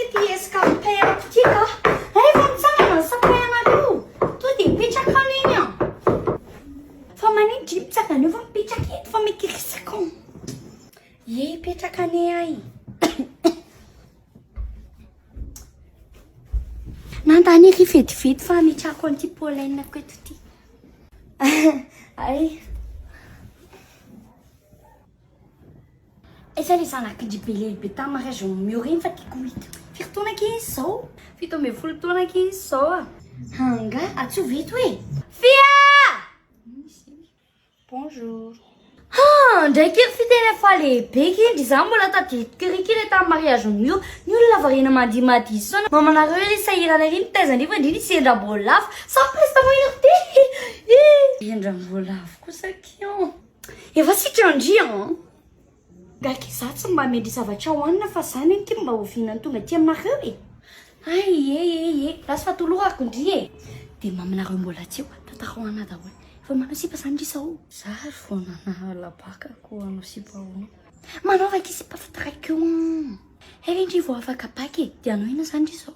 ity escampera ity ka. Efa mitsangana ny sakay anareo. To dia mipetraka any iny a. Fa manindry mitsangana eo fa mipetraka eto fa mikirisaka. Ye petraka ane ay. Nandany ery vetivety fa mitrako an'ity pollen ko eto ity. Ay. Esa le zanak'indry be lehibe tamin'ny mariage mieo reny fa tiako hita. Firy taona ke izy zao? 17 taona ke izy zao a. Hanga, atsy veto hoe. Fia! Bonjour. Ndraiky fiteny fa lehibe kindry za mbola tadidikirikiny tamin'ny mariage mieo. Ny olona variana mandihy sona. Mamanareo le sahirana ery mitaiza ndriva indrindra sendra mbolavo. Sans prestement irte. Sendra mbolavo kosa kion. Efa sika andrian. Gaky za tsy mba mendry zavatra hoanina fa zany ny ty mba hovinany tonga ty aminareo e. Ay lasa fatolorako indri e. Dia mamanareo mbola tsy eo tantara hoana daholo. Efa manao sipa zany ndry sao. Zary vao labaka ko anao sipa hono. Manaovaka sipa fatarako eo. Indri vao afaka baka e. Dia anao ina zany ndry sao.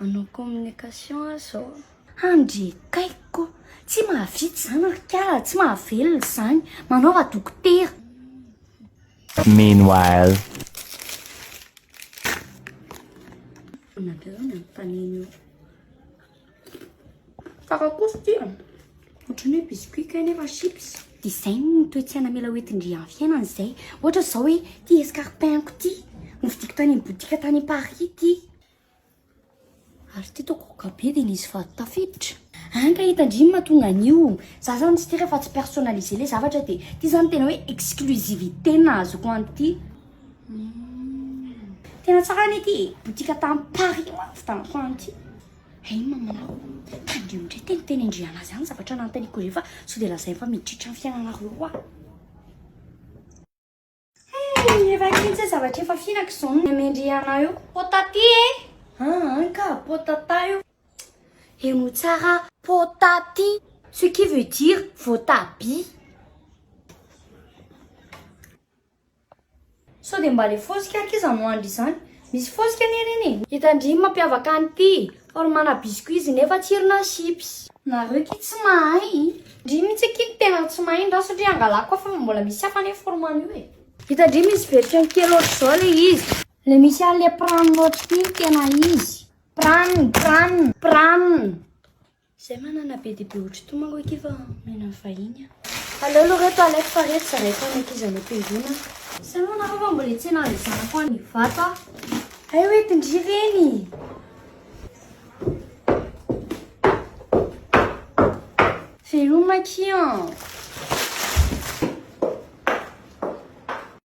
Anao communication sao. Andry kaiko. Tsy mahavitsy zany arkala, tsy mahavelona zany. Manaova dokotera. Meanwhile. Ohatrany hoe biscuit ka nefa chips. Dia izay no toe-tsaina mila hoentindry amin'ny fiainana izay. Ohatra zao hoe ty escarpin-ko ty novidiko tany amin'ny botika tany Paris ty. Ary ty tokoka be dia nisy vady tafiditra. Anka hitandrimy mahatonga an'io. Za zany tsy tia rehefa tsy personnalisé le zavatra dia ty zany tena hoe exclusivité nazoko an'ity. Tena tsara an'ity botika tany Paris vitanako an'ity. Hey mamanao, tandreo indray teniteny indriana azy any zavatra nanontaniako rehefa sao dia lazainy fa miditra amin'ny fiainanareo a. Efa kintsy zavatra efa fihinako izao ny amendriana io. Potaty e! Anka, potata io. Eno tsara potati, ce qui veut dire votabia. Sao dia mba le fosika araka izy anoandry izany. Misy fosika nireny. Hitandrimy mampiavaka an'ity. Or mana biscuit izy nefa tsirona chips. Nareo ki tsy mahay. Ndry mihitsy aky tena tsy mahay ndra satria angalako fa mbola misy hafa ny formany io e. Hitandrimy izy version kely ohatry zao le izy. Le misy an'le pran ohatry ity tena izy. Pran. Zay manana be dia be ohatry to mango eky fa mena vahiny. Aleo aloha reto alaiko fa reto zaraiko anakizany am-piangona. Sa anao nareo fa mbola tsy nahalizanako any vata. Ay hoentindry reny. Veloma kian.